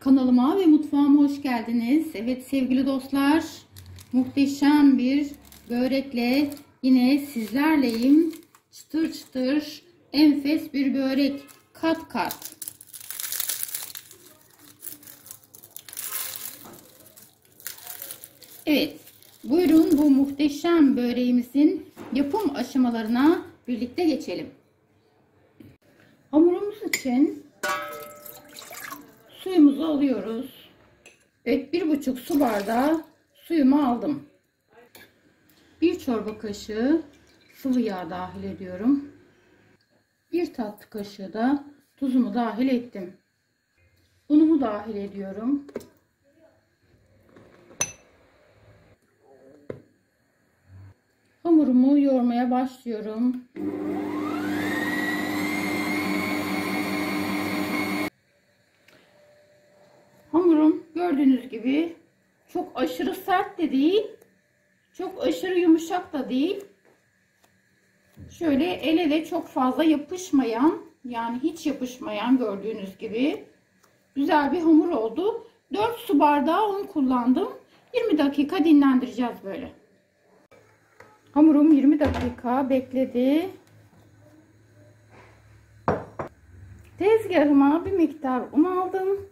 Kanalıma ve mutfağıma hoş geldiniz. Evet sevgili dostlar, muhteşem bir börekle yine sizlerleyim. Çıtır çıtır enfes bir börek, kat kat. Evet, buyurun bu muhteşem böreğimizin yapım aşamalarına birlikte geçelim. Hamurumuz için suyumuzu alıyoruz. Evet, 1,5 su bardağı suyumu aldım. 1 çorba kaşığı sıvı yağ dahil ediyorum. 1 tatlı kaşığı da tuzumu dahil ettim. Unumu dahil ediyorum. Hamurumu yoğurmaya başlıyorum. Hamurum gördüğünüz gibi çok aşırı sert de değil, çok aşırı yumuşak da değil. Şöyle ele de çok fazla yapışmayan, yani hiç yapışmayan, gördüğünüz gibi güzel bir hamur oldu. 4 su bardağı un kullandım. 20 dakika dinlendireceğiz böyle. Hamurum 20 dakika bekledi. Tezgahıma bir miktar un aldım.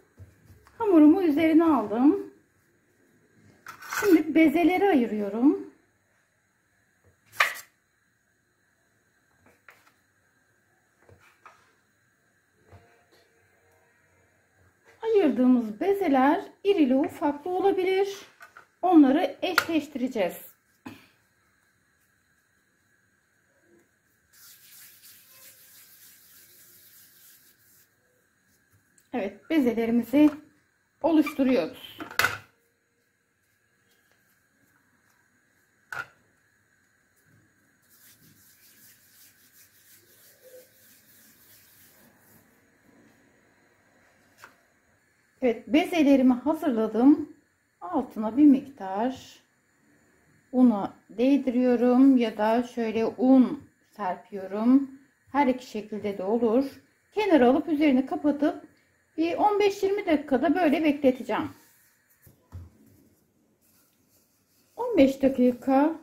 Hamurumu üzerine aldım. Şimdi bezeleri ayırıyorum. Ayırdığımız bezeler irili ufaklı olabilir. Onları eşleştireceğiz. Evet, bezelerimizi oluşturuyoruz. Evet, bezelerimi hazırladım. Altına bir miktar unu değdiriyorum ya da şöyle un serpiyorum. Her iki şekilde de olur. Kenara alıp üzerini kapatıp bir 15-20 dakikada böyle bekleteceğim. 15 dakika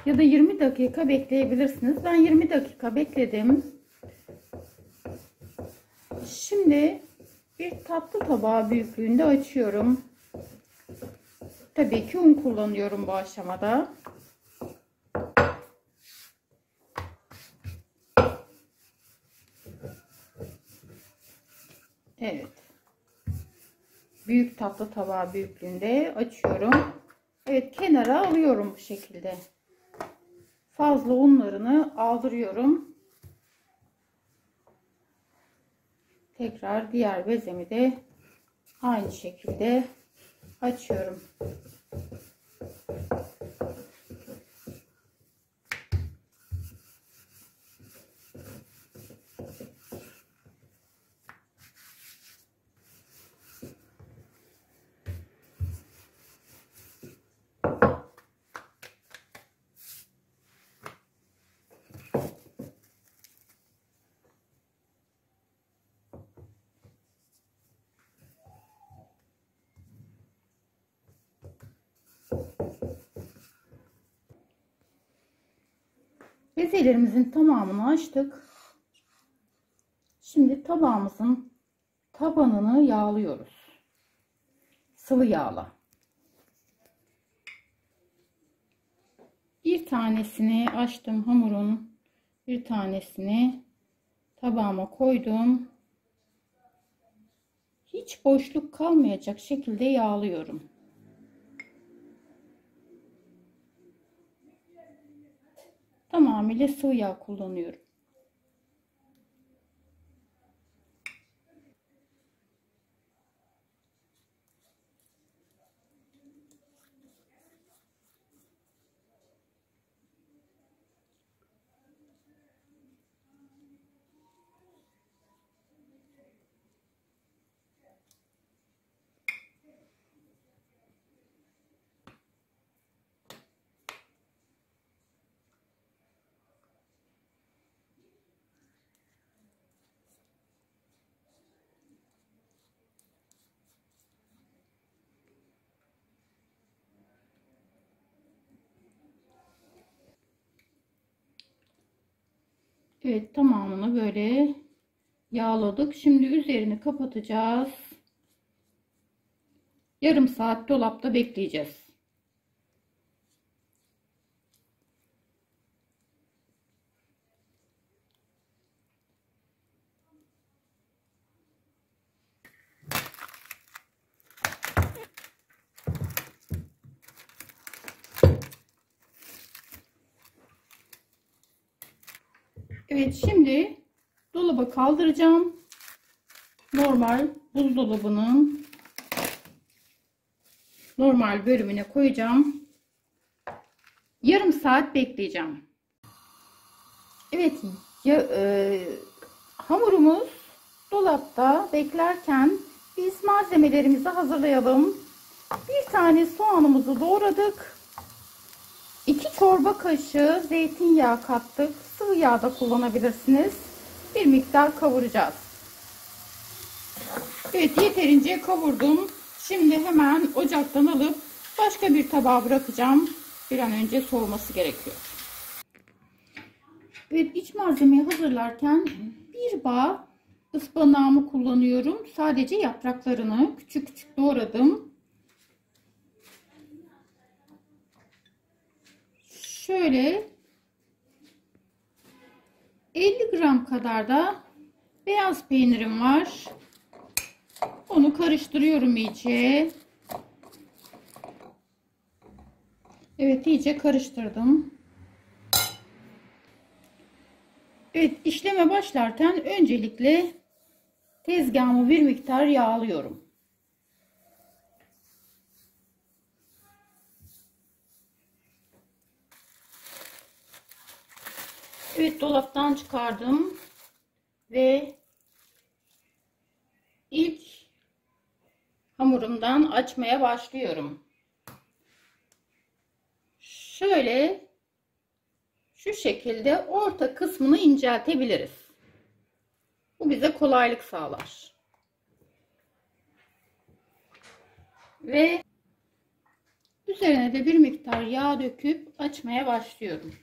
ya da 20 dakika bekleyebilirsiniz. Ben 20 dakika bekledim. Şimdi bir tatlı tabağı büyüklüğünde açıyorum. Tabii ki un kullanıyorum bu aşamada. Evet. Büyük tatlı tabağı büyüklüğünde açıyorum. Evet, kenara alıyorum bu şekilde. Fazla unlarını aldırıyorum. Tekrar diğer bezemi de aynı şekilde açıyorum. Bezelerimizin tamamını açtık. Şimdi tabağımızın tabanını yağlıyoruz. Sıvı yağla. Bir tanesini açtım hamurun. Bir tanesini tabağıma koydum. Hiç boşluk kalmayacak şekilde yağlıyorum. Tamamıyla sıvı yağ kullanıyorum. Evet, tamamını böyle yağladık. Şimdi üzerini kapatacağız. Yarım saat dolapta bekleyeceğiz. Evet, şimdi dolaba kaldıracağım. Normal buzdolabının normal bölümüne koyacağım. Yarım saat bekleyeceğim. Evet, hamurumuz dolapta beklerken biz malzemelerimizi hazırlayalım. Bir tane soğanımızı doğradık. 2 çorba kaşığı zeytinyağı kattık. Sıvı yağ da kullanabilirsiniz. Bir miktar kavuracağız. Evet, yeterince kavurdum. Şimdi hemen ocaktan alıp başka bir tabağa bırakacağım. Bir an önce soğuması gerekiyor. Evet, iç malzemeyi hazırlarken bir bağ ıspanağımı kullanıyorum. Sadece yapraklarını küçük küçük doğradım. Şöyle 50 gram kadar da beyaz peynirim var. Onu karıştırıyorum iyice. Evet, iyice karıştırdım. Evet, işleme başlarken öncelikle tezgahımı bir miktar yağlıyorum. Evet, dolaptan çıkardım ve ilk hamurumdan açmaya başlıyorum. Şöyle şu şekilde orta kısmını inceltebiliriz. Bu bize kolaylık sağlar. Ve üzerine de bir miktar yağ döküp açmaya başlıyorum.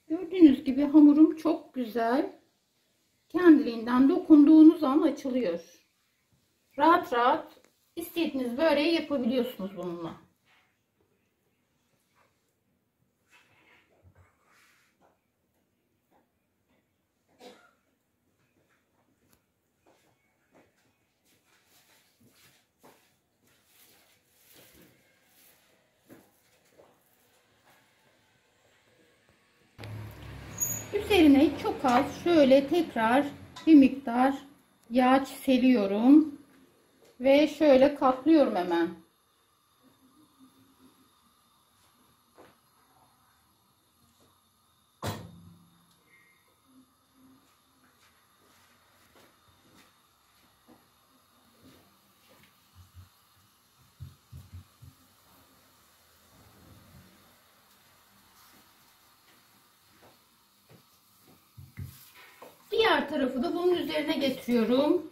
Gördüğünüz gibi hamurum çok güzel. Kendiliğinden dokunduğunuz an açılıyor. Rahat rahat istediğiniz böreği yapabiliyorsunuz bununla. Üzerine çok az şöyle tekrar bir miktar yağ seriyorum ve şöyle katlıyorum hemen. Diğer tarafı da bunun üzerine getiriyorum.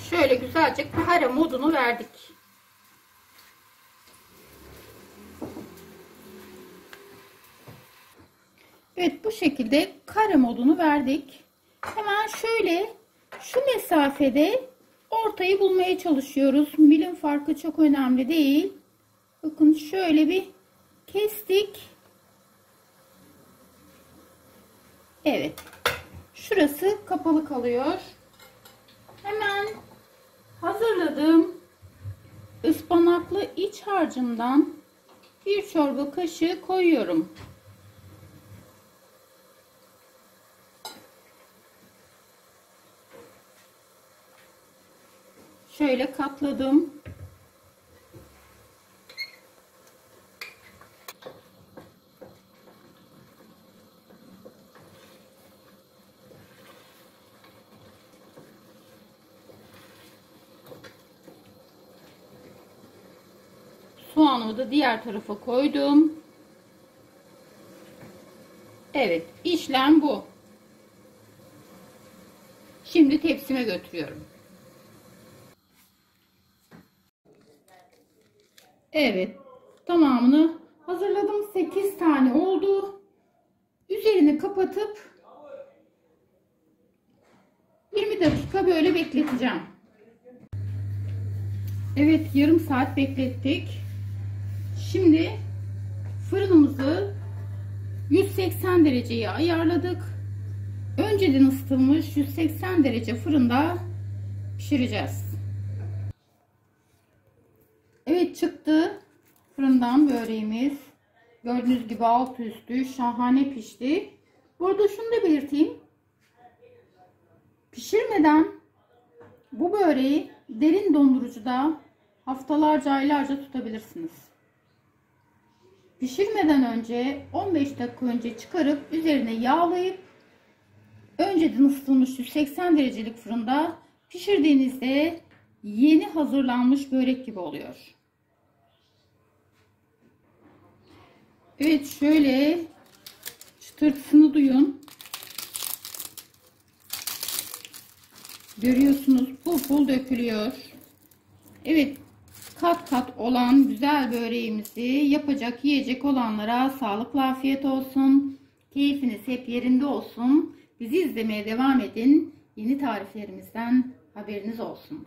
Şöyle güzelce kare modunu verdik. Evet, bu şekilde kare modunu verdik. Hemen şöyle şu mesafede ortayı bulmaya çalışıyoruz. Milim farkı çok önemli değil. Bakın şöyle bir kestik. Evet. Şurası kapalı kalıyor. Hemen hazırladığım ıspanaklı iç harcımdan bir çorba kaşığı koyuyorum. Şöyle katladım. Soğanımı da diğer tarafa koydum. Evet, işlem bu. Şimdi tepsime götürüyorum. Evet, tamamını hazırladım. 8 tane oldu. Üzerini kapatıp 20 dakika böyle bekleteceğim. Evet, yarım saat beklettik. Şimdi fırınımızı 180 dereceye ayarladık. Önceden ısıtılmış 180 derece fırında pişireceğiz. Evet, çıktı fırından böreğimiz. Gördüğünüz gibi altı üstü şahane pişti. Bu arada şunu da belirteyim. Pişirmeden bu böreği derin dondurucuda haftalarca, aylarca tutabilirsiniz. Pişirmeden önce 15 dakika önce çıkarıp üzerine yağlayıp önceden ısıtılmış 180 derecelik fırında pişirdiğinizde yeni hazırlanmış börek gibi oluyor. Evet, şöyle çıtırtısını duyun. Görüyorsunuz, pul pul dökülüyor. Evet, kat kat olan güzel böreğimizi yapacak, yiyecek olanlara sağlıklı, afiyet olsun. Keyfiniz hep yerinde olsun. Bizi izlemeye devam edin. Yeni tariflerimizden haberiniz olsun.